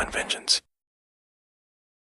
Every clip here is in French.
vengeance.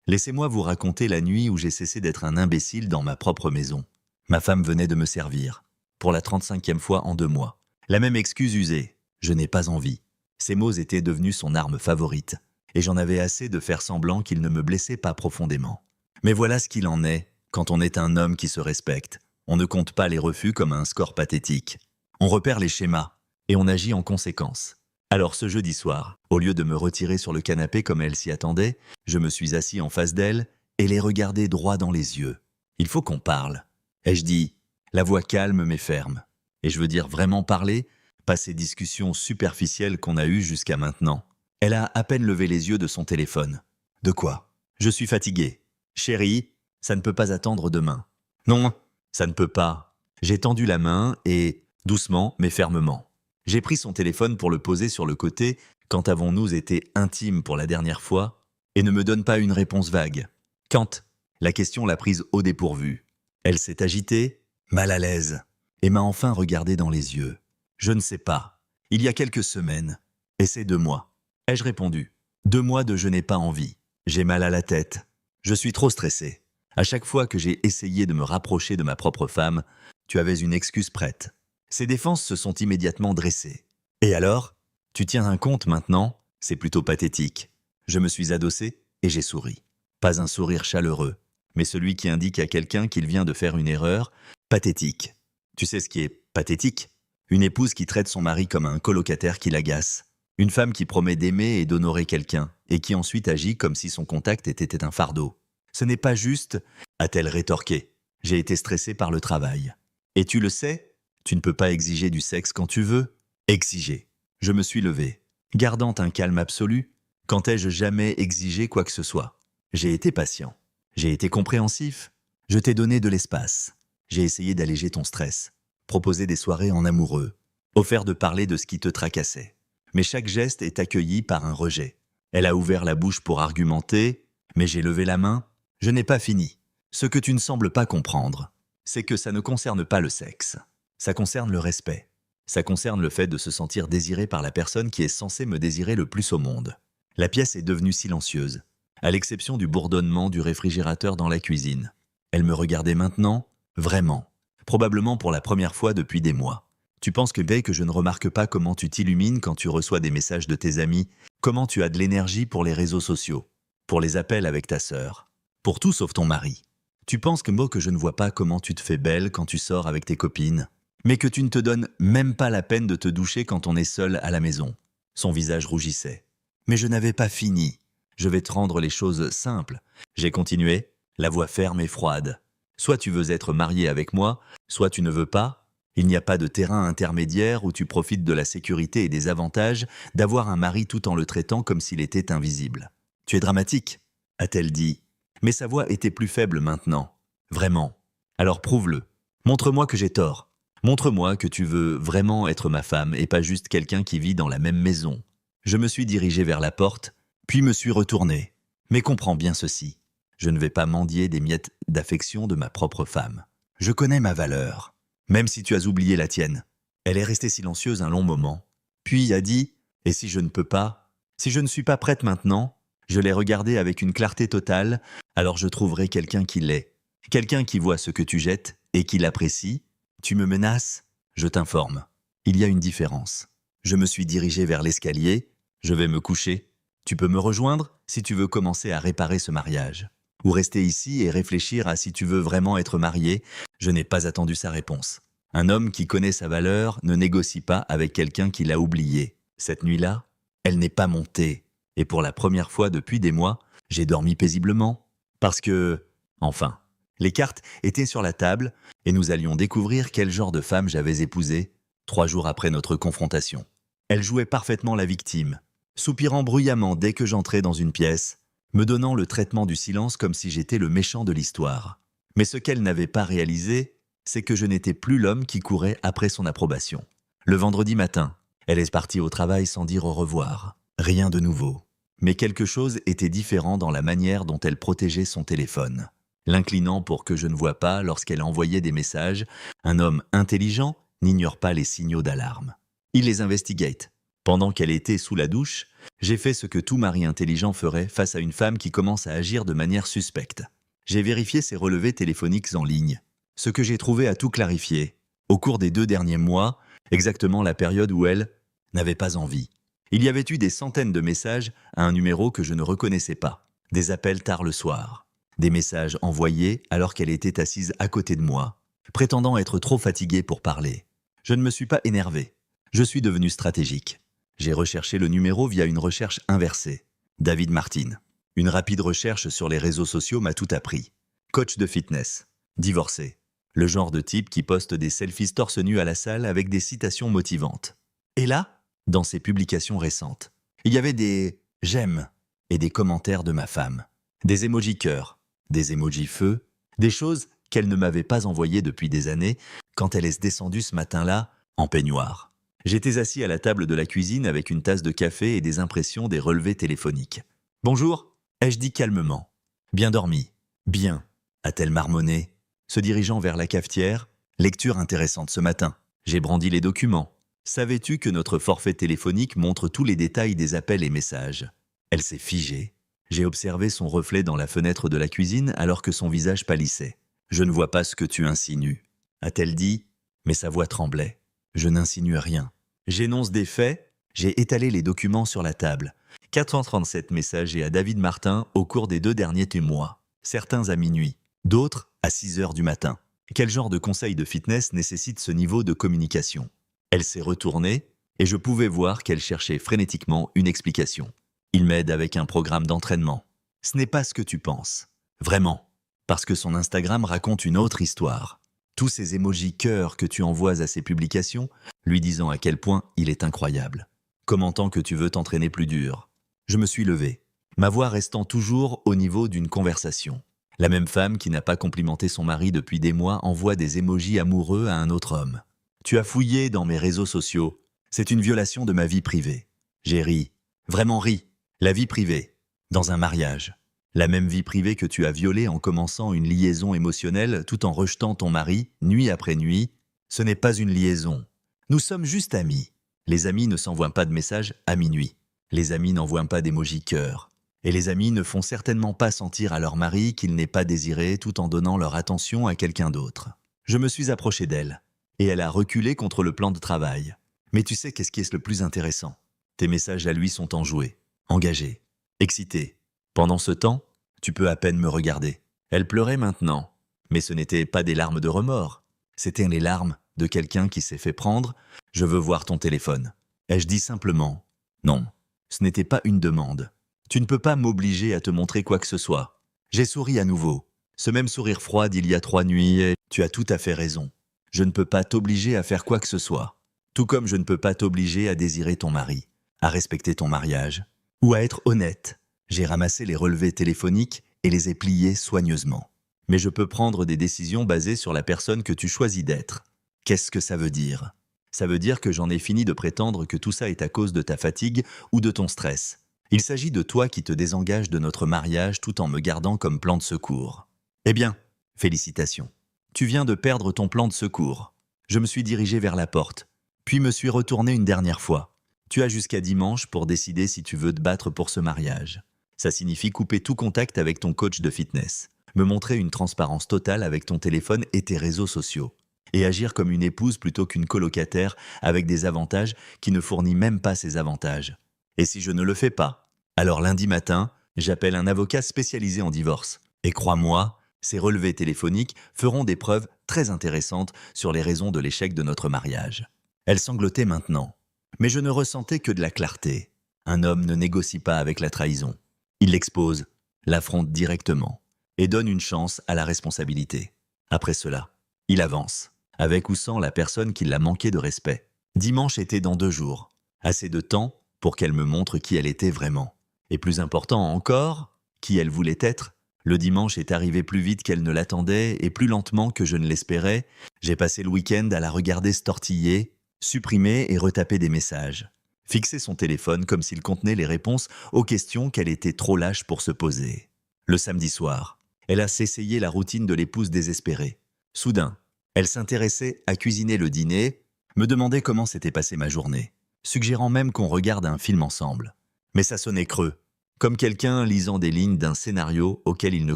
Laissez-moi vous raconter la nuit où j'ai cessé d'être un imbécile dans ma propre maison. Ma femme venait de me servir, pour la 35e fois en 2 mois. La même excuse usée, je n'ai pas envie. Ces mots étaient devenus son arme favorite, et j'en avais assez de faire semblant qu'il ne me blessait pas profondément. Mais voilà ce qu'il en est quand on est un homme qui se respecte. On ne compte pas les refus comme un score pathétique. On repère les schémas, et on agit en conséquence. Alors ce jeudi soir, au lieu de me retirer sur le canapé comme elle s'y attendait, je me suis assis en face d'elle et les regardai droit dans les yeux. Il faut qu'on parle, ai-je dit, la voix calme mais ferme. Et je veux dire vraiment parler, pas ces discussions superficielles qu'on a eues jusqu'à maintenant. Elle a à peine levé les yeux de son téléphone. De quoi? Je suis fatigué. Chérie, ça ne peut pas attendre demain. Non, ça ne peut pas. J'ai tendu la main et, doucement mais fermement, j'ai pris son téléphone pour le poser sur le côté. Quand avons-nous été intimes pour la dernière fois? Et ne me donne pas une réponse vague. Quand? La question l'a prise au dépourvu. Elle s'est agitée, mal à l'aise, et m'a enfin regardé dans les yeux. Je ne sais pas. Il y a quelques semaines. Et c'est 2 mois. Ai-je répondu? 2 mois de je n'ai pas envie. J'ai mal à la tête. Je suis trop stressé. À chaque fois que j'ai essayé de me rapprocher de ma propre femme, tu avais une excuse prête. Ses défenses se sont immédiatement dressées. Et alors? Tu tiens un compte maintenant? C'est plutôt pathétique. Je me suis adossé et j'ai souri. Pas un sourire chaleureux, mais celui qui indique à quelqu'un qu'il vient de faire une erreur. Pathétique. Tu sais ce qui est pathétique? Une épouse qui traite son mari comme un colocataire qui l'agace. Une femme qui promet d'aimer et d'honorer quelqu'un, et qui ensuite agit comme si son contact était un fardeau. Ce n'est pas juste, a-t-elle rétorqué. J'ai été stressée par le travail. Et tu le sais? Tu ne peux pas exiger du sexe quand tu veux. Exiger. Je me suis levé. Gardant un calme absolu, quand ai-je jamais exigé quoi que ce soit? J'ai été patient. J'ai été compréhensif. Je t'ai donné de l'espace. J'ai essayé d'alléger ton stress. Proposé des soirées en amoureux. Offert de parler de ce qui te tracassait. Mais chaque geste est accueilli par un rejet. Elle a ouvert la bouche pour argumenter, mais j'ai levé la main. Je n'ai pas fini. Ce que tu ne sembles pas comprendre, c'est que ça ne concerne pas le sexe. Ça concerne le respect. Ça concerne le fait de se sentir désiré par la personne qui est censée me désirer le plus au monde. La pièce est devenue silencieuse, à l'exception du bourdonnement du réfrigérateur dans la cuisine. Elle me regardait maintenant, vraiment, probablement pour la première fois depuis des mois. Tu penses que je ne remarque pas comment tu t'illumines quand tu reçois des messages de tes amis, comment tu as de l'énergie pour les réseaux sociaux, pour les appels avec ta sœur, pour tout sauf ton mari. Tu penses que je ne vois pas comment tu te fais belle quand tu sors avec tes copines, mais que tu ne te donnes même pas la peine de te doucher quand on est seul à la maison. Son visage rougissait. Mais je n'avais pas fini. Je vais te rendre les choses simples. J'ai continué, la voix ferme et froide. Soit tu veux être marié avec moi, soit tu ne veux pas. Il n'y a pas de terrain intermédiaire où tu profites de la sécurité et des avantages d'avoir un mari tout en le traitant comme s'il était invisible. Tu es dramatique, a-t-elle dit. Mais sa voix était plus faible maintenant. Vraiment. Alors prouve-le. Montre-moi que j'ai tort. Montre-moi que tu veux vraiment être ma femme et pas juste quelqu'un qui vit dans la même maison. Je me suis dirigé vers la porte, puis me suis retourné. Mais comprends bien ceci. Je ne vais pas mendier des miettes d'affection de ma propre femme. Je connais ma valeur, même si tu as oublié la tienne. Elle est restée silencieuse un long moment, puis a dit « Et si je ne peux pas? Si je ne suis pas prête maintenant ?» Je l'ai regardée avec une clarté totale, alors je trouverai quelqu'un qui l'est. Quelqu'un qui voit ce que tu jettes et qui l'apprécie. Tu me menaces? Je t'informe. Il y a une différence. Je me suis dirigé vers l'escalier. Je vais me coucher. Tu peux me rejoindre si tu veux commencer à réparer ce mariage. Ou rester ici et réfléchir à si tu veux vraiment être marié. Je n'ai pas attendu sa réponse. Un homme qui connaît sa valeur ne négocie pas avec quelqu'un qui l'a oublié. Cette nuit-là, elle n'est pas montée. Et pour la première fois depuis des mois, j'ai dormi paisiblement. Parce que, enfin, les cartes étaient sur la table et nous allions découvrir quel genre de femme j'avais épousée 3 jours après notre confrontation. Elle jouait parfaitement la victime, soupirant bruyamment dès que j'entrais dans une pièce, me donnant le traitement du silence comme si j'étais le méchant de l'histoire. Mais ce qu'elle n'avait pas réalisé, c'est que je n'étais plus l'homme qui courait après son approbation. Le vendredi matin, elle est partie au travail sans dire au revoir. Rien de nouveau. Mais quelque chose était différent dans la manière dont elle protégeait son téléphone. L'inclinant pour que je ne voie pas lorsqu'elle envoyait des messages, un homme intelligent n'ignore pas les signaux d'alarme. Il les investigate. Pendant qu'elle était sous la douche, j'ai fait ce que tout mari intelligent ferait face à une femme qui commence à agir de manière suspecte. J'ai vérifié ses relevés téléphoniques en ligne. Ce que j'ai trouvé a tout clarifié. Au cours des 2 derniers mois, exactement la période où elle n'avait pas envie. Il y avait eu des centaines de messages à un numéro que je ne reconnaissais pas. Des appels tard le soir. Des messages envoyés alors qu'elle était assise à côté de moi, prétendant être trop fatiguée pour parler. Je ne me suis pas énervé. Je suis devenu stratégique. J'ai recherché le numéro via une recherche inversée. David Martin. Une rapide recherche sur les réseaux sociaux m'a tout appris. Coach de fitness. Divorcé. Le genre de type qui poste des selfies torse nu à la salle avec des citations motivantes. Et là, dans ses publications récentes, il y avait des « j'aime » et des commentaires de ma femme. Des emojis cœur, des emojis feu, des choses qu'elle ne m'avait pas envoyées depuis des années quand elle est descendue ce matin-là en peignoir. J'étais assis à la table de la cuisine avec une tasse de café et des impressions des relevés téléphoniques. « Bonjour » ai-je dit calmement. « Bien dormi ?»« Bien » a-t-elle marmonné, se dirigeant vers la cafetière. « Lecture intéressante ce matin. J'ai brandi les documents. Savais-tu que notre forfait téléphonique montre tous les détails des appels et messages ?» Elle s'est figée. J'ai observé son reflet dans la fenêtre de la cuisine alors que son visage pâlissait. « Je ne vois pas ce que tu insinues » a-t-elle dit, mais sa voix tremblait. Je n'insinue rien. J'énonce des faits, j'ai étalé les documents sur la table. 437 messages à David Martin au cours des 2 derniers mois. Certains à minuit, d'autres à 6 heures du matin. Quel genre de conseil de fitness nécessite ce niveau de communication ? Elle s'est retournée et je pouvais voir qu'elle cherchait frénétiquement une explication. Il m'aide avec un programme d'entraînement. Ce n'est pas ce que tu penses. Vraiment. Parce que son Instagram raconte une autre histoire. Tous ces emojis cœur que tu envoies à ses publications, lui disant à quel point il est incroyable. Commentant que tu veux t'entraîner plus dur. Je me suis levé, ma voix restant toujours au niveau d'une conversation. La même femme qui n'a pas complimenté son mari depuis des mois envoie des emojis amoureux à un autre homme. Tu as fouillé dans mes réseaux sociaux. C'est une violation de ma vie privée. J'ai ri. Vraiment ri. La vie privée. Dans un mariage. La même vie privée que tu as violée en commençant une liaison émotionnelle tout en rejetant ton mari, nuit après nuit. Ce n'est pas une liaison. Nous sommes juste amis. Les amis ne s'envoient pas de messages à minuit. Les amis n'envoient pas d'émojis cœur. Et les amis ne font certainement pas sentir à leur mari qu'il n'est pas désiré tout en donnant leur attention à quelqu'un d'autre. Je me suis approché d'elle. Et elle a reculé contre le plan de travail. Mais tu sais qu'est-ce qui est le plus intéressant ? Tes messages à lui sont enjoués, engagés, excités. Pendant ce temps, tu peux à peine me regarder. Elle pleurait maintenant, mais ce n'étaient pas des larmes de remords. C'étaient les larmes de quelqu'un qui s'est fait prendre. Je veux voir ton téléphone. Ai-je dit simplement ? Non, ce n'était pas une demande. Tu ne peux pas m'obliger à te montrer quoi que ce soit. J'ai souri à nouveau. Ce même sourire froid d'il y a 3 nuits, et tu as tout à fait raison. Je ne peux pas t'obliger à faire quoi que ce soit. Tout comme je ne peux pas t'obliger à désirer ton mari, à respecter ton mariage, ou à être honnête. J'ai ramassé les relevés téléphoniques et les ai pliés soigneusement. Mais je peux prendre des décisions basées sur la personne que tu choisis d'être. Qu'est-ce que ça veut dire ? Ça veut dire que j'en ai fini de prétendre que tout ça est à cause de ta fatigue ou de ton stress. Il s'agit de toi qui te désengages de notre mariage tout en me gardant comme plan de secours. Eh bien, félicitations. Tu viens de perdre ton plan de secours. Je me suis dirigé vers la porte, puis me suis retourné une dernière fois. Tu as jusqu'à dimanche pour décider si tu veux te battre pour ce mariage. Ça signifie couper tout contact avec ton coach de fitness, me montrer une transparence totale avec ton téléphone et tes réseaux sociaux, et agir comme une épouse plutôt qu'une colocataire avec des avantages qui ne fournit même pas ses avantages. Et si je ne le fais pas, alors lundi matin, j'appelle un avocat spécialisé en divorce. Et crois-moi, ces relevés téléphoniques feront des preuves très intéressantes sur les raisons de l'échec de notre mariage. Elle sanglotait maintenant, mais je ne ressentais que de la clarté. Un homme ne négocie pas avec la trahison. Il l'expose, l'affronte directement et donne une chance à la responsabilité. Après cela, il avance, avec ou sans la personne qui l'a manqué de respect. Dimanche était dans 2 jours. Assez de temps pour qu'elle me montre qui elle était vraiment. Et plus important encore, qui elle voulait être. Le dimanche est arrivé plus vite qu'elle ne l'attendait et plus lentement que je ne l'espérais. J'ai passé le week-end à la regarder se tortiller, supprimer et retaper des messages. Fixer son téléphone comme s'il contenait les réponses aux questions qu'elle était trop lâche pour se poser. Le samedi soir, elle a s'essayé la routine de l'épouse désespérée. Soudain, elle s'intéressait à cuisiner le dîner, me demandait comment s'était passée ma journée. suggérant même qu'on regarde un film ensemble. Mais ça sonnait creux, comme quelqu'un lisant des lignes d'un scénario auquel il ne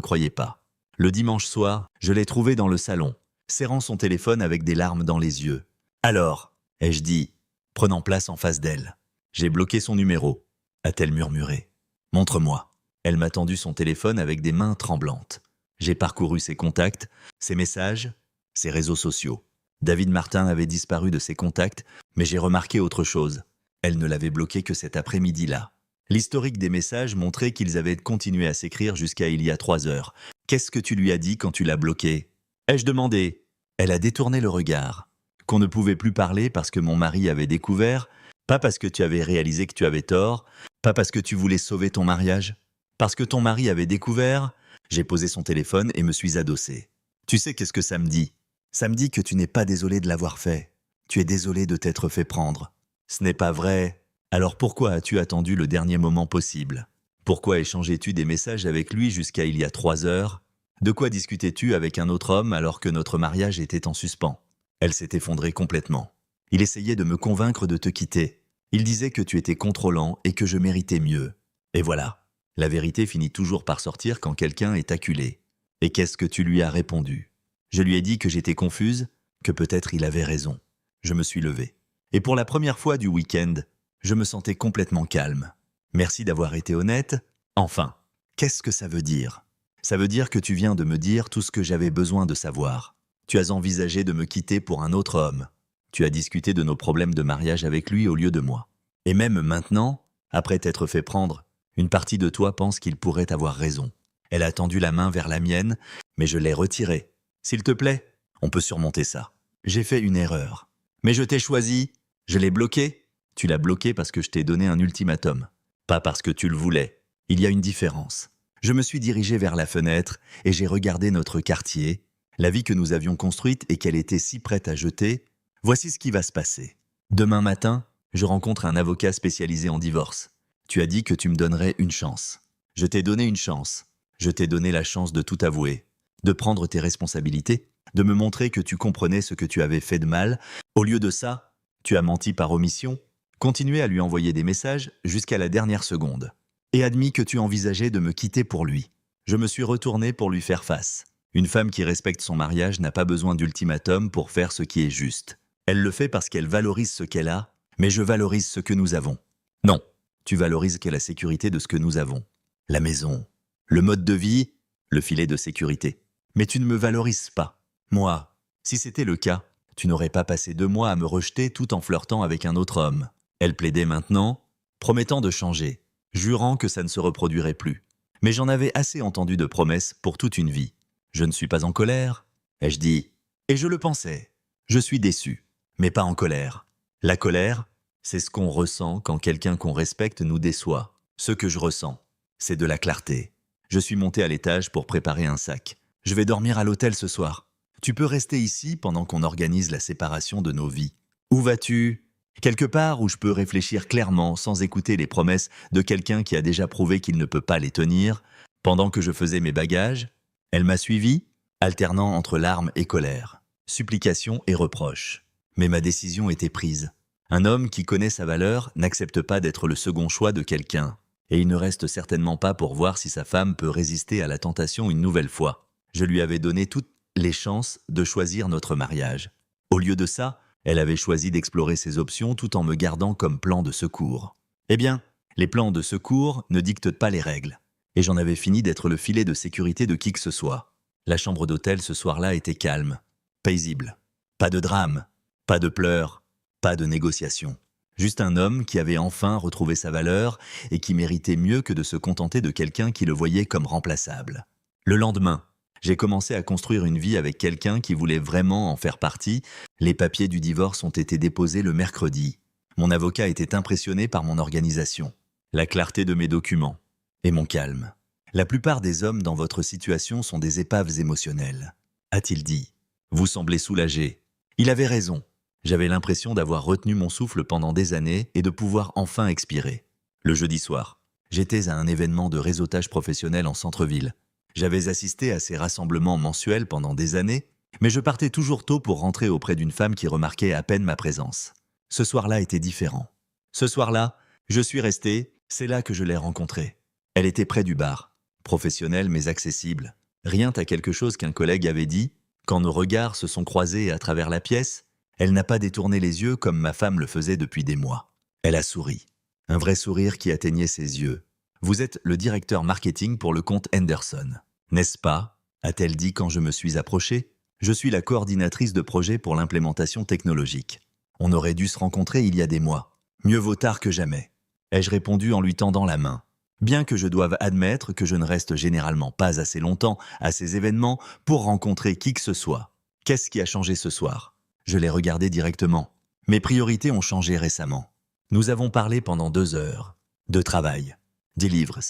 croyait pas. Le dimanche soir, je l'ai trouvé dans le salon, serrant son téléphone avec des larmes dans les yeux. « Alors ?» ai-je dit, prenant place en face d'elle. « J'ai bloqué son numéro », a-t-elle murmuré. « Montre-moi ». Elle m'a tendu son téléphone avec des mains tremblantes. J'ai parcouru ses contacts, ses messages, ses réseaux sociaux. David Martin avait disparu de ses contacts, mais j'ai remarqué autre chose. Elle ne l'avait bloqué que cet après-midi-là. L'historique des messages montrait qu'ils avaient continué à s'écrire jusqu'à il y a 3 heures. « Qu'est-ce que tu lui as dit quand tu l'as bloqué ?» ai-je demandé. Elle a détourné le regard. Qu'on ne pouvait plus parler parce que mon mari avait découvert, pas parce que tu avais réalisé que tu avais tort, pas parce que tu voulais sauver ton mariage. Parce que ton mari avait découvert, j'ai posé son téléphone et me suis adossé. Tu sais qu'est-ce que ça me dit? Ça me dit que tu n'es pas désolé de l'avoir fait. Tu es désolé de t'être fait prendre. Ce n'est pas vrai. Alors pourquoi as-tu attendu le dernier moment possible? Pourquoi échangeais-tu des messages avec lui jusqu'à il y a 3 heures? De quoi discutais-tu avec un autre homme alors que notre mariage était en suspens? Elle s'est effondrée complètement. Il essayait de me convaincre de te quitter. Il disait que tu étais contrôlant et que je méritais mieux. Et voilà. La vérité finit toujours par sortir quand quelqu'un est acculé. Et qu'est-ce que tu lui as répondu? Je lui ai dit que j'étais confuse, que peut-être il avait raison. Je me suis levé. Et pour la première fois du week-end, je me sentais complètement calme. Merci d'avoir été honnête. Enfin, qu'est-ce que ça veut dire? Ça veut dire que tu viens de me dire tout ce que j'avais besoin de savoir. Tu as envisagé de me quitter pour un autre homme. Tu as discuté de nos problèmes de mariage avec lui au lieu de moi. Et même maintenant, après t'être fait prendre, une partie de toi pense qu'il pourrait avoir raison. Elle a tendu la main vers la mienne, mais je l'ai retirée. S'il te plaît, on peut surmonter ça. J'ai fait une erreur. Mais je t'ai choisi. Je l'ai bloqué. Tu l'as bloqué parce que je t'ai donné un ultimatum. Pas parce que tu le voulais. Il y a une différence. Je me suis dirigé vers la fenêtre et j'ai regardé notre quartier, la vie que nous avions construite et qu'elle était si prête à jeter. Voici ce qui va se passer. Demain matin, je rencontre un avocat spécialisé en divorce. Tu as dit que tu me donnerais une chance. Je t'ai donné une chance. Je t'ai donné la chance de tout avouer, de prendre tes responsabilités, de me montrer que tu comprenais ce que tu avais fait de mal. Au lieu de ça, tu as menti par omission, continué à lui envoyer des messages jusqu'à la dernière seconde, et admis que tu envisageais de me quitter pour lui. Je me suis retourné pour lui faire face. Une femme qui respecte son mariage n'a pas besoin d'ultimatum pour faire ce qui est juste. Elle le fait parce qu'elle valorise ce qu'elle a, mais je valorise ce que nous avons. Non. Tu valorises que la sécurité de ce que nous avons. La maison, le mode de vie, le filet de sécurité. Mais tu ne me valorises pas. Moi, si c'était le cas, tu n'aurais pas passé 2 mois à me rejeter tout en flirtant avec un autre homme. Elle plaidait maintenant, promettant de changer, jurant que ça ne se reproduirait plus. Mais j'en avais assez entendu de promesses pour toute une vie. Je ne suis pas en colère, ai-je dit. Et je le pensais. Je suis déçu, mais pas en colère. La colère, c'est ce qu'on ressent quand quelqu'un qu'on respecte nous déçoit. Ce que je ressens, c'est de la clarté. Je suis monté à l'étage pour préparer un sac. Je vais dormir à l'hôtel ce soir. Tu peux rester ici pendant qu'on organise la séparation de nos vies. Où vas-tu? Quelque part où je peux réfléchir clairement sans écouter les promesses de quelqu'un qui a déjà prouvé qu'il ne peut pas les tenir. Pendant que je faisais mes bagages, elle m'a suivi, alternant entre larmes et colère, supplications et reproches. Mais ma décision était prise. Un homme qui connaît sa valeur n'accepte pas d'être le second choix de quelqu'un. Et il ne reste certainement pas pour voir si sa femme peut résister à la tentation une nouvelle fois. Je lui avais donné toutes les chances de choisir notre mariage. Au lieu de ça, elle avait choisi d'explorer ses options tout en me gardant comme plan de secours. Eh bien, les plans de secours ne dictent pas les règles. Et j'en avais fini d'être le filet de sécurité de qui que ce soit. La chambre d'hôtel ce soir-là était calme, paisible. Pas de drame, pas de pleurs, pas de négociations. Juste un homme qui avait enfin retrouvé sa valeur et qui méritait mieux que de se contenter de quelqu'un qui le voyait comme remplaçable. Le lendemain, j'ai commencé à construire une vie avec quelqu'un qui voulait vraiment en faire partie. Les papiers du divorce ont été déposés le mercredi. Mon avocat était impressionné par mon organisation, la clarté de mes documents et mon calme. La plupart des hommes dans votre situation sont des épaves émotionnelles, a-t-il dit. Vous semblez soulagé. Il avait raison. J'avais l'impression d'avoir retenu mon souffle pendant des années et de pouvoir enfin expirer. Le jeudi soir, j'étais à un événement de réseautage professionnel en centre-ville. J'avais assisté à ces rassemblements mensuels pendant des années, mais je partais toujours tôt pour rentrer auprès d'une femme qui remarquait à peine ma présence. Ce soir-là était différent. Ce soir-là, je suis resté, c'est là que je l'ai rencontrée. Elle était près du bar, professionnelle mais accessible. Rien à quelque chose qu'un collègue avait dit, quand nos regards se sont croisés à travers la pièce, elle n'a pas détourné les yeux comme ma femme le faisait depuis des mois. Elle a souri. Un vrai sourire qui atteignait ses yeux. Vous êtes le directeur marketing pour le compte Henderson, n'est-ce pas? A-t-elle dit quand je me suis approché. Je suis la coordinatrice de projet pour l'implémentation technologique. On aurait dû se rencontrer il y a des mois. Mieux vaut tard que jamais. Ai-je répondu en lui tendant la main. Bien que je doive admettre que je ne reste généralement pas assez longtemps à ces événements pour rencontrer qui que ce soit. Qu'est-ce qui a changé ce soir? Je l'ai regardé directement. Mes priorités ont changé récemment. Nous avons parlé pendant 2 heures. De travail, des livres,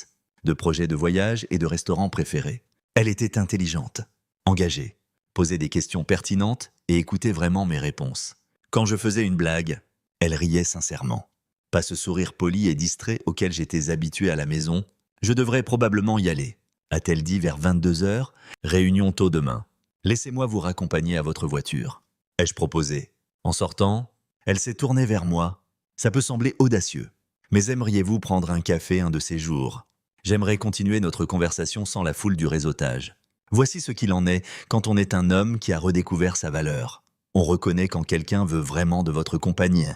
de projets de voyage et de restaurants préférés. Elle était intelligente, engagée, posait des questions pertinentes et écoutait vraiment mes réponses. Quand je faisais une blague, elle riait sincèrement. Pas ce sourire poli et distrait auquel j'étais habitué à la maison. Je devrais probablement y aller, a-t-elle dit vers 22 heures, réunion tôt demain. Laissez-moi vous raccompagner à votre voiture. Ai-je proposé. En sortant, elle s'est tournée vers moi. Ça peut sembler audacieux, mais aimeriez-vous prendre un café un de ces jours? J'aimerais continuer notre conversation sans la foule du réseautage. Voici ce qu'il en est quand on est un homme qui a redécouvert sa valeur. On reconnaît quand quelqu'un veut vraiment de votre compagnie.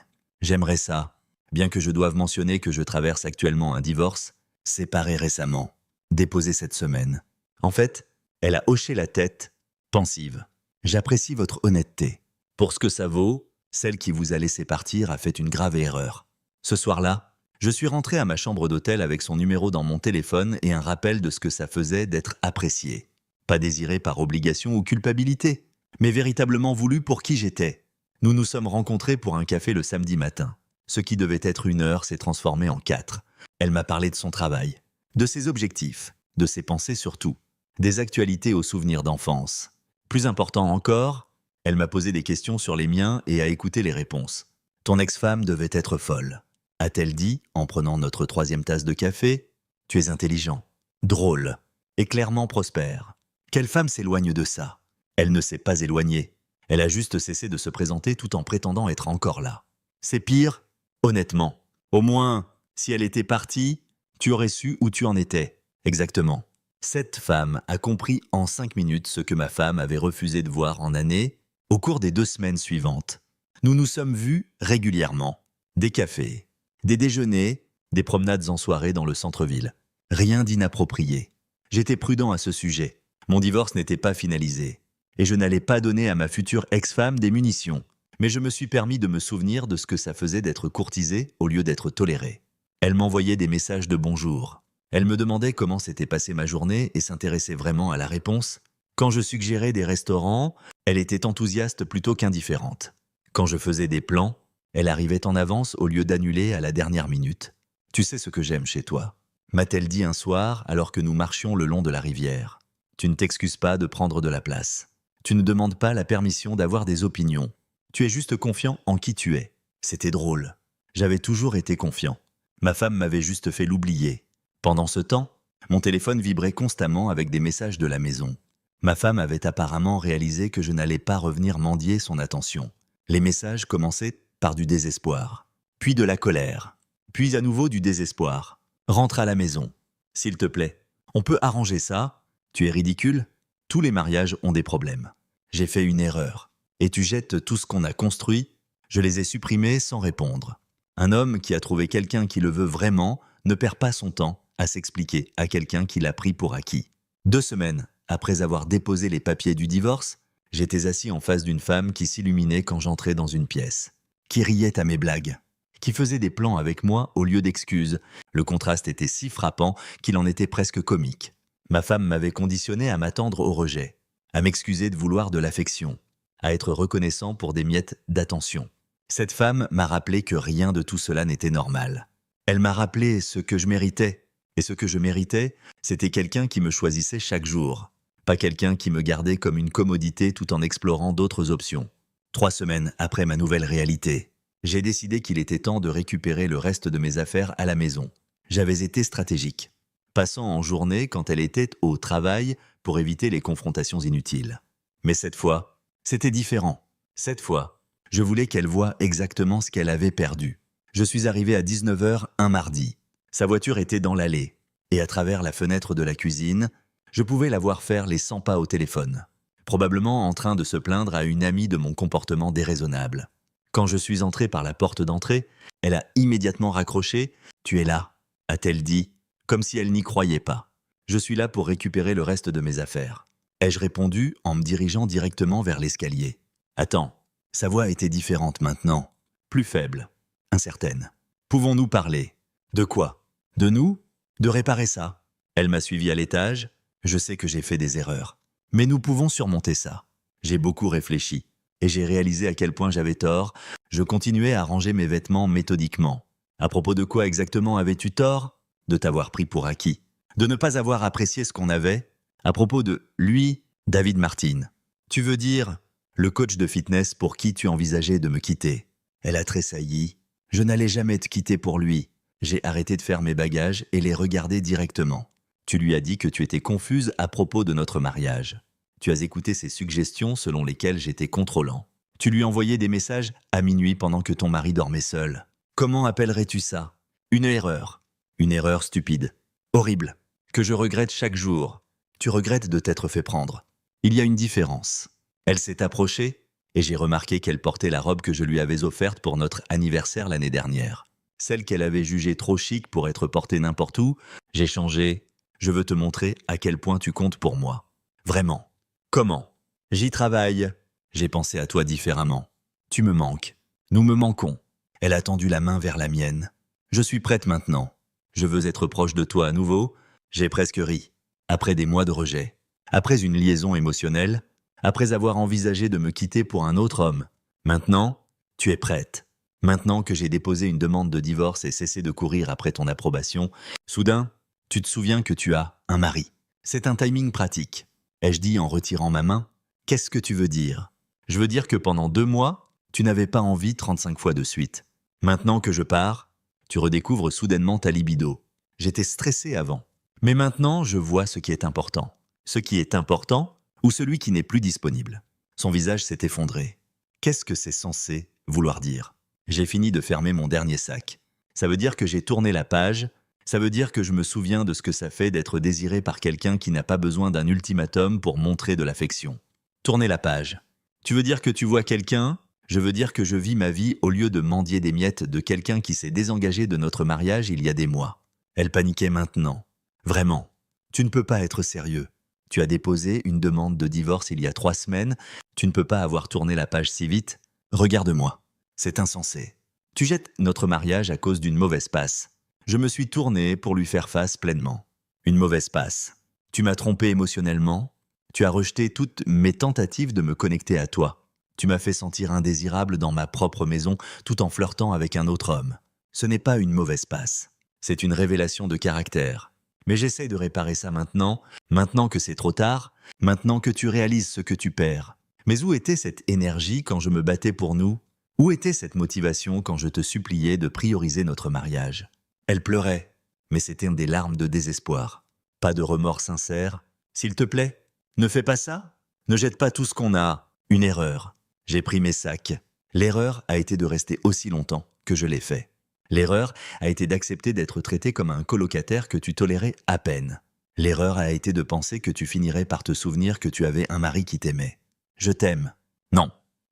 J'aimerais ça, bien que je doive mentionner que je traverse actuellement un divorce, séparé récemment, déposé cette semaine. En fait, elle a hoché la tête, pensive. J'apprécie votre honnêteté. Pour ce que ça vaut, celle qui vous a laissé partir a fait une grave erreur. Ce soir-là, je suis rentré à ma chambre d'hôtel avec son numéro dans mon téléphone et un rappel de ce que ça faisait d'être apprécié. Pas désiré par obligation ou culpabilité, mais véritablement voulu pour qui j'étais. Nous nous sommes rencontrés pour un café le samedi matin. Ce qui devait être 1 heure s'est transformé en 4. Elle m'a parlé de son travail, de ses objectifs, de ses pensées surtout, des actualités aux souvenirs d'enfance. Plus important encore, elle m'a posé des questions sur les miens et a écouté les réponses. Ton ex-femme devait être folle, a-t-elle dit en prenant notre 3e tasse de café. Tu es intelligent, drôle et clairement prospère. Quelle femme s'éloigne de ça? Elle ne s'est pas éloignée. Elle a juste cessé de se présenter tout en prétendant être encore là. C'est pire, honnêtement. Au moins, si elle était partie, tu aurais su où tu en étais. Exactement. Cette femme a compris en 5 minutes ce que ma femme avait refusé de voir en années au cours des 2 semaines suivantes. Nous nous sommes vus régulièrement. Des cafés, des déjeuners, des promenades en soirée dans le centre-ville. Rien d'inapproprié. J'étais prudent à ce sujet. Mon divorce n'était pas finalisé. Et je n'allais pas donner à ma future ex-femme des munitions. Mais je me suis permis de me souvenir de ce que ça faisait d'être courtisé au lieu d'être toléré. Elle m'envoyait des messages de bonjour. Elle me demandait comment s'était passée ma journée et s'intéressait vraiment à la réponse. Quand je suggérais des restaurants, elle était enthousiaste plutôt qu'indifférente. Quand je faisais des plans, elle arrivait en avance au lieu d'annuler à la dernière minute. « Tu sais ce que j'aime chez toi », m'a-t-elle dit un soir alors que nous marchions le long de la rivière. « Tu ne t'excuses pas de prendre de la place. Tu ne demandes pas la permission d'avoir des opinions. Tu es juste confiant en qui tu es. » C'était drôle. J'avais toujours été confiant. Ma femme m'avait juste fait l'oublier. Pendant ce temps, mon téléphone vibrait constamment avec des messages de la maison. Ma femme avait apparemment réalisé que je n'allais pas revenir mendier son attention. Les messages commençaient par du désespoir, puis de la colère, puis à nouveau du désespoir. « Rentre à la maison. S'il te plaît, on peut arranger ça? Tu es ridicule? Tous les mariages ont des problèmes. J'ai fait une erreur. Et tu jettes tout ce qu'on a construit? Je les ai supprimés sans répondre. Un homme qui a trouvé quelqu'un qui le veut vraiment ne perd pas son temps à s'expliquer à quelqu'un qui l'a pris pour acquis. 2 semaines après avoir déposé les papiers du divorce, j'étais assis en face d'une femme qui s'illuminait quand j'entrais dans une pièce, qui riait à mes blagues, qui faisait des plans avec moi au lieu d'excuses. Le contraste était si frappant qu'il en était presque comique. Ma femme m'avait conditionné à m'attendre au rejet, à m'excuser de vouloir de l'affection, à être reconnaissant pour des miettes d'attention. Cette femme m'a rappelé que rien de tout cela n'était normal. Elle m'a rappelé ce que je méritais. Et ce que je méritais, c'était quelqu'un qui me choisissait chaque jour. Pas quelqu'un qui me gardait comme une commodité tout en explorant d'autres options. 3 semaines après ma nouvelle réalité, j'ai décidé qu'il était temps de récupérer le reste de mes affaires à la maison. J'avais été stratégique, passant en journée quand elle était au travail pour éviter les confrontations inutiles. Mais cette fois, c'était différent. Cette fois, je voulais qu'elle voie exactement ce qu'elle avait perdu. Je suis arrivé à 19 heures un mardi. Sa voiture était dans l'allée, et à travers la fenêtre de la cuisine, je pouvais la voir faire les 100 pas au téléphone, probablement en train de se plaindre à une amie de mon comportement déraisonnable. Quand je suis entré par la porte d'entrée, elle a immédiatement raccroché « Tu es là », a-t-elle dit, comme si elle n'y croyait pas. Je suis là pour récupérer le reste de mes affaires. Ai-je répondu en me dirigeant directement vers l'escalier. Attends, sa voix était différente maintenant, plus faible, incertaine. Pouvons-nous parler? De quoi? De nous? De réparer ça? Elle m'a suivi à l'étage. Je sais que j'ai fait des erreurs. Mais nous pouvons surmonter ça. J'ai beaucoup réfléchi. Et j'ai réalisé à quel point j'avais tort. Je continuais à ranger mes vêtements méthodiquement. À propos de quoi exactement avais-tu tort? De t'avoir pris pour acquis. De ne pas avoir apprécié ce qu'on avait. À propos de lui, David Martin. Tu veux dire le coach de fitness pour qui tu envisageais de me quitter? Elle a tressailli. Je n'allais jamais te quitter pour lui. J'ai arrêté de faire mes bagages et les regarder directement. Tu lui as dit que tu étais confuse à propos de notre mariage. Tu as écouté ses suggestions selon lesquelles j'étais contrôlant. Tu lui envoyais des messages à minuit pendant que ton mari dormait seul. Comment appellerais-tu ça? Une erreur. Une erreur stupide. Horrible. Que je regrette chaque jour. Tu regrettes de t'être fait prendre. Il y a une différence. Elle s'est approchée et j'ai remarqué qu'elle portait la robe que je lui avais offerte pour notre anniversaire l'année dernière. Celle qu'elle avait jugée trop chic pour être portée n'importe où. J'ai changé. Je veux te montrer à quel point tu comptes pour moi. Vraiment. Comment? J'y travaille. J'ai pensé à toi différemment. Tu me manques. Nous me manquons. Elle a tendu la main vers la mienne. Je suis prête maintenant. Je veux être proche de toi à nouveau. J'ai presque ri. Après des mois de rejet. Après une liaison émotionnelle. Après avoir envisagé de me quitter pour un autre homme. Maintenant, tu es prête. Maintenant que j'ai déposé une demande de divorce et cessé de courir après ton approbation, soudain, tu te souviens que tu as un mari. C'est un timing pratique. Ai-je dit en retirant ma main? Qu'est-ce que tu veux dire? Je veux dire que pendant 2 mois, tu n'avais pas envie 35 fois de suite. Maintenant que je pars, tu redécouvres soudainement ta libido. J'étais stressé avant. Mais maintenant, je vois ce qui est important. Ce qui est important ou celui qui n'est plus disponible. Son visage s'est effondré. Qu'est-ce que c'est censé vouloir dire? J'ai fini de fermer mon dernier sac. Ça veut dire que j'ai tourné la page. Ça veut dire que je me souviens de ce que ça fait d'être désiré par quelqu'un qui n'a pas besoin d'un ultimatum pour montrer de l'affection. Tourner la page. Tu veux dire que tu vois quelqu'un? Je veux dire que je vis ma vie au lieu de mendier des miettes de quelqu'un qui s'est désengagé de notre mariage il y a des mois. Elle paniquait maintenant. Vraiment. Tu ne peux pas être sérieux. Tu as déposé une demande de divorce il y a 3 semaines. Tu ne peux pas avoir tourné la page si vite. Regarde-moi. C'est insensé. Tu jettes notre mariage à cause d'une mauvaise passe. Je me suis tourné pour lui faire face pleinement. Une mauvaise passe. Tu m'as trompé émotionnellement. Tu as rejeté toutes mes tentatives de me connecter à toi. Tu m'as fait sentir indésirable dans ma propre maison tout en flirtant avec un autre homme. Ce n'est pas une mauvaise passe. C'est une révélation de caractère. Mais j'essaie de réparer ça maintenant que c'est trop tard, maintenant que tu réalises ce que tu perds. Mais où était cette énergie quand je me battais pour nous? Où était cette motivation quand je te suppliais de prioriser notre mariage? Elle pleurait, mais c'était des larmes de désespoir. Pas de remords sincères. S'il te plaît, ne fais pas ça. Ne jette pas tout ce qu'on a. Une erreur. J'ai pris mes sacs. L'erreur a été de rester aussi longtemps que je l'ai fait. L'erreur a été d'accepter d'être traité comme un colocataire que tu tolérais à peine. L'erreur a été de penser que tu finirais par te souvenir que tu avais un mari qui t'aimait. Je t'aime. Non.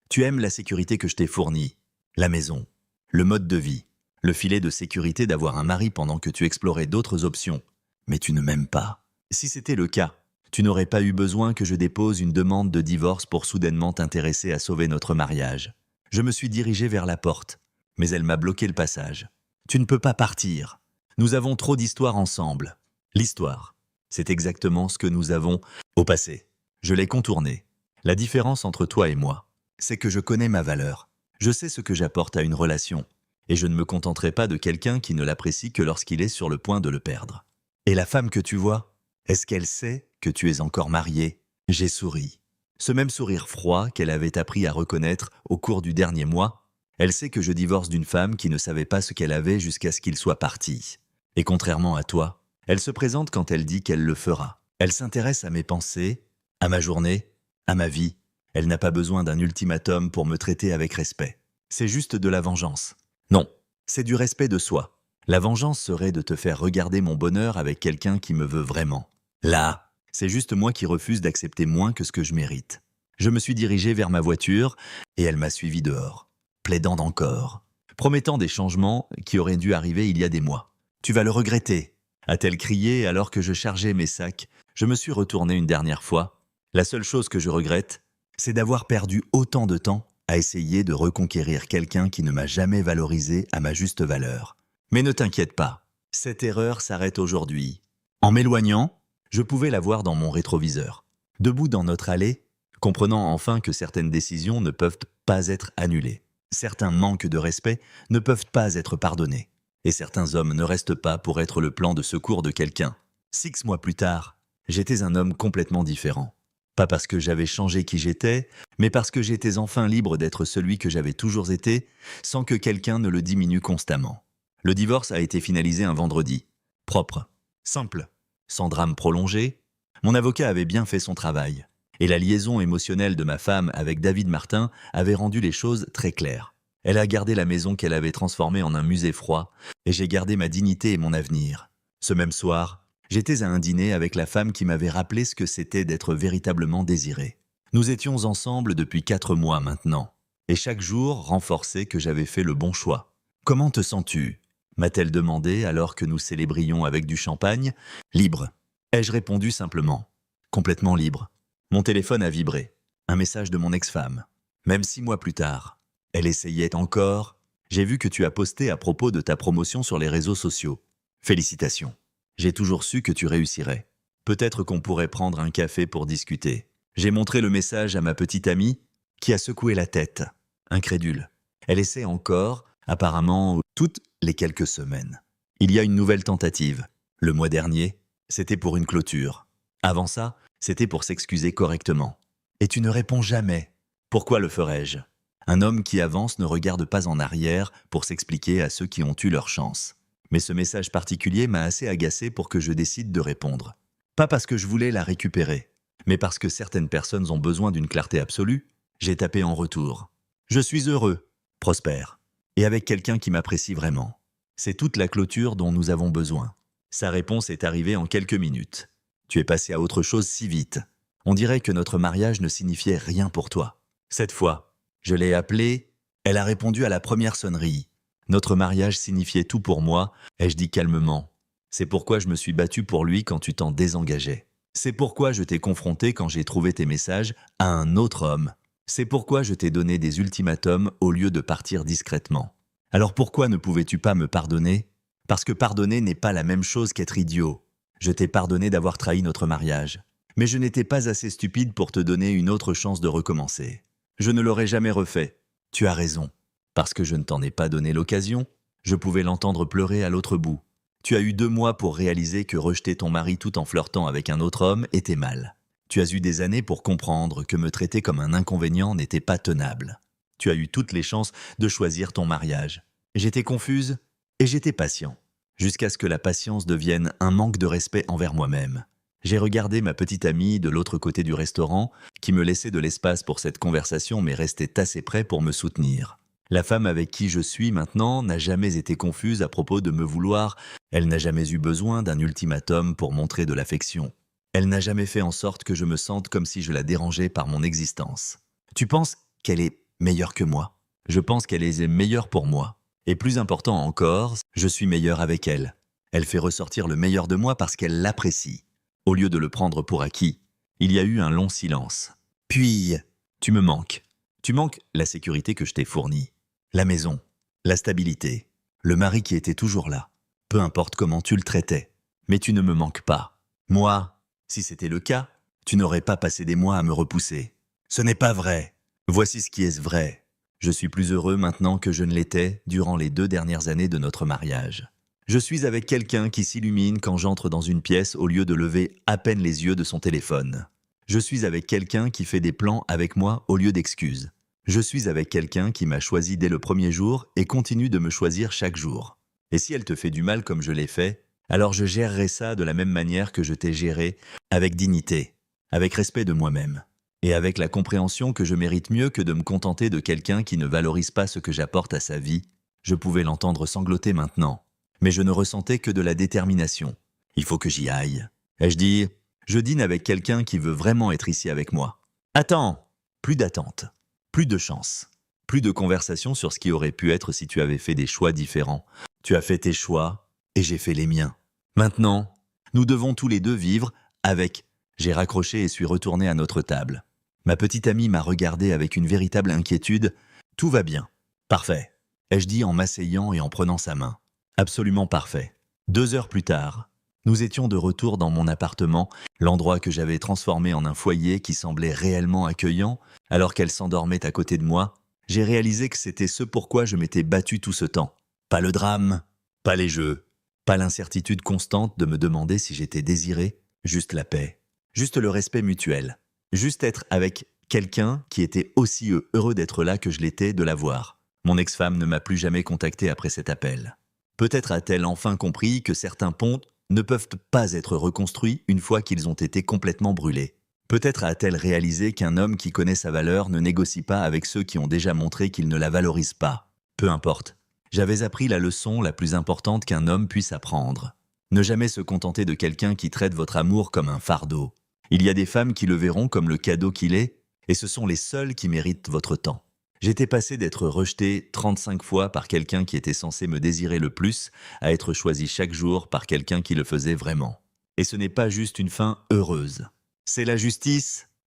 Tu aimes la sécurité que je t'ai fournie. La maison. Le mode de vie. Le filet de sécurité d'avoir un mari pendant que tu explorais d'autres options. Mais tu ne m'aimes pas. Si c'était le cas, tu n'aurais pas eu besoin que je dépose une demande de divorce pour soudainement t'intéresser à sauver notre mariage. Je me suis dirigé vers la porte, mais elle m'a bloqué le passage. Tu ne peux pas partir. Nous avons trop d'histoires ensemble. L'histoire, c'est exactement ce que nous avons au passé. Je l'ai contourné. La différence entre toi et moi, c'est que je connais ma valeur. Je sais ce que j'apporte à une relation. Et je ne me contenterai pas de quelqu'un qui ne l'apprécie que lorsqu'il est sur le point de le perdre. Et la femme que tu vois, est-ce qu'elle sait que tu es encore marié? J'ai souri. Ce même sourire froid qu'elle avait appris à reconnaître au cours du dernier mois, elle sait que je divorce d'une femme qui ne savait pas ce qu'elle avait jusqu'à ce qu'il soit parti. Et contrairement à toi, elle se présente quand elle dit qu'elle le fera. Elle s'intéresse à mes pensées, à ma journée, à ma vie. Elle n'a pas besoin d'un ultimatum pour me traiter avec respect. C'est juste de la vengeance. Non, C'est du respect de soi. La vengeance serait de te faire regarder mon bonheur avec quelqu'un qui me veut vraiment. Là, c'est juste moi qui refuse d'accepter moins que ce que je mérite. Je me suis dirigé vers ma voiture et elle m'a suivi dehors, plaidant encore, promettant des changements qui auraient dû arriver il y a des mois. Tu vas le regretter, a-t-elle crié alors que je chargeais mes sacs. Je me suis retourné une dernière fois. La seule chose que je regrette, c'est d'avoir perdu autant de temps à essayer de reconquérir quelqu'un qui ne m'a jamais valorisé à ma juste valeur. Mais ne t'inquiète pas, cette erreur s'arrête aujourd'hui. En m'éloignant, je pouvais la voir dans mon rétroviseur. Debout dans notre allée, comprenant enfin que certaines décisions ne peuvent pas être annulées. Certains manques de respect ne peuvent pas être pardonnés. Et certains hommes ne restent pas pour être le plan de secours de quelqu'un. 6 mois plus tard, j'étais un homme complètement différent. Pas parce que j'avais changé qui j'étais, mais parce que j'étais enfin libre d'être celui que j'avais toujours été, sans que quelqu'un ne le diminue constamment. Le divorce a été finalisé un vendredi. Propre, simple, sans drame prolongé. Mon avocat avait bien fait son travail. Et la liaison émotionnelle de ma femme avec David Martin avait rendu les choses très claires. Elle a gardé la maison qu'elle avait transformée en un musée froid, et j'ai gardé ma dignité et mon avenir. Ce même soir, j'étais à un dîner avec la femme qui m'avait rappelé ce que c'était d'être véritablement désiré. Nous étions ensemble depuis 4 mois maintenant, et chaque jour renforçait que j'avais fait le bon choix. « Comment te sens-tu » m'a-t-elle demandé alors que nous célébrions avec du champagne. « Libre », ai-je répondu simplement. Complètement libre. Mon téléphone a vibré. Un message de mon ex-femme. Même 6 mois plus tard, elle essayait encore. « J'ai vu que tu as posté à propos de ta promotion sur les réseaux sociaux. Félicitations. J'ai toujours su que tu réussirais. Peut-être qu'on pourrait prendre un café pour discuter. » J'ai montré le message à ma petite amie qui a secoué la tête, incrédule. Elle essaie encore, apparemment, toutes les quelques semaines. Il y a une nouvelle tentative. Le mois dernier, c'était pour une clôture. Avant ça, c'était pour s'excuser correctement. Et tu ne réponds jamais. Pourquoi le ferais-je ? Un homme qui avance ne regarde pas en arrière pour s'expliquer à ceux qui ont eu leur chance. Mais ce message particulier m'a assez agacé pour que je décide de répondre. Pas parce que je voulais la récupérer, mais parce que certaines personnes ont besoin d'une clarté absolue. J'ai tapé en retour. Je suis heureux, prospère, et avec quelqu'un qui m'apprécie vraiment. C'est toute la clôture dont nous avons besoin. Sa réponse est arrivée en quelques minutes. Tu es passé à autre chose si vite. On dirait que notre mariage ne signifiait rien pour toi. Cette fois, je l'ai appelée, elle a répondu à la première sonnerie. Notre mariage signifiait tout pour moi, ai-je dit calmement. C'est pourquoi je me suis battu pour lui quand tu t'en désengageais. C'est pourquoi je t'ai confronté quand j'ai trouvé tes messages à un autre homme. C'est pourquoi je t'ai donné des ultimatums au lieu de partir discrètement. Alors pourquoi ne pouvais-tu pas me pardonner ? Parce que pardonner n'est pas la même chose qu'être idiot. Je t'ai pardonné d'avoir trahi notre mariage. Mais je n'étais pas assez stupide pour te donner une autre chance de recommencer. Je ne l'aurais jamais refait. Tu as raison. Parce que je ne t'en ai pas donné l'occasion, je pouvais l'entendre pleurer à l'autre bout. Tu as eu 2 mois pour réaliser que rejeter ton mari tout en flirtant avec un autre homme était mal. Tu as eu des années pour comprendre que me traiter comme un inconvénient n'était pas tenable. Tu as eu toutes les chances de choisir ton mariage. J'étais confuse et j'étais patient, jusqu'à ce que la patience devienne un manque de respect envers moi-même. J'ai regardé ma petite amie de l'autre côté du restaurant, qui me laissait de l'espace pour cette conversation mais restait assez près pour me soutenir. La femme avec qui je suis maintenant n'a jamais été confuse à propos de me vouloir. Elle n'a jamais eu besoin d'un ultimatum pour montrer de l'affection. Elle n'a jamais fait en sorte que je me sente comme si je la dérangeais par mon existence. Tu penses qu'elle est meilleure que moi ? Je pense qu'elle est meilleure pour moi. Et plus important encore, je suis meilleur avec elle. Elle fait ressortir le meilleur de moi parce qu'elle l'apprécie, au lieu de le prendre pour acquis. Il y a eu un long silence. Puis, tu me manques. Tu manques la sécurité que je t'ai fournie. La maison, la stabilité, le mari qui était toujours là. Peu importe comment tu le traitais, mais tu ne me manques pas. Moi, si c'était le cas, tu n'aurais pas passé des mois à me repousser. Ce n'est pas vrai. Voici ce qui est vrai. Je suis plus heureux maintenant que je ne l'étais durant les 2 dernières années de notre mariage. Je suis avec quelqu'un qui s'illumine quand j'entre dans une pièce au lieu de lever à peine les yeux de son téléphone. Je suis avec quelqu'un qui fait des plans avec moi au lieu d'excuses. Je suis avec quelqu'un qui m'a choisi dès le premier jour et continue de me choisir chaque jour. Et si elle te fait du mal comme je l'ai fait, alors je gérerai ça de la même manière que je t'ai géré, avec dignité, avec respect de moi-même, et avec la compréhension que je mérite mieux que de me contenter de quelqu'un qui ne valorise pas ce que j'apporte à sa vie. Je pouvais l'entendre sangloter maintenant, mais je ne ressentais que de la détermination. Il faut que j'y aille. Ai-je dit, je dîne avec quelqu'un qui veut vraiment être ici avec moi. Attends, plus d'attente, plus de chance, plus de conversation sur ce qui aurait pu être si tu avais fait des choix différents. Tu as fait tes choix et j'ai fait les miens. Maintenant, nous devons tous les deux vivre avec. J'ai raccroché et suis retourné à notre table. Ma petite amie m'a regardé avec une véritable inquiétude. Tout va bien. Parfait, ai-je dit en m'asseyant et en prenant sa main. Absolument parfait. 2 heures plus tard, nous étions de retour dans mon appartement, l'endroit que j'avais transformé en un foyer qui semblait réellement accueillant, alors qu'elle s'endormait à côté de moi. J'ai réalisé que c'était ce pourquoi je m'étais battu tout ce temps. Pas le drame, pas les jeux, pas l'incertitude constante de me demander si j'étais désiré, juste la paix, juste le respect mutuel, juste être avec quelqu'un qui était aussi heureux d'être là que je l'étais de la voir. Mon ex-femme ne m'a plus jamais contacté après cet appel. Peut-être a-t-elle enfin compris que certains ponts ne peuvent pas être reconstruits une fois qu'ils ont été complètement brûlés. Peut-être a-t-elle réalisé qu'un homme qui connaît sa valeur ne négocie pas avec ceux qui ont déjà montré qu'ils ne la valorisent pas. Peu importe. J'avais appris la leçon la plus importante qu'un homme puisse apprendre. Ne jamais se contenter de quelqu'un qui traite votre amour comme un fardeau. Il y a des femmes qui le verront comme le cadeau qu'il est, et ce sont les seules qui méritent votre temps. J'étais passé d'être rejeté 35 fois par quelqu'un qui était censé me désirer le plus à être choisi chaque jour par quelqu'un qui le faisait vraiment. Et ce n'est pas juste une fin heureuse. C'est la justice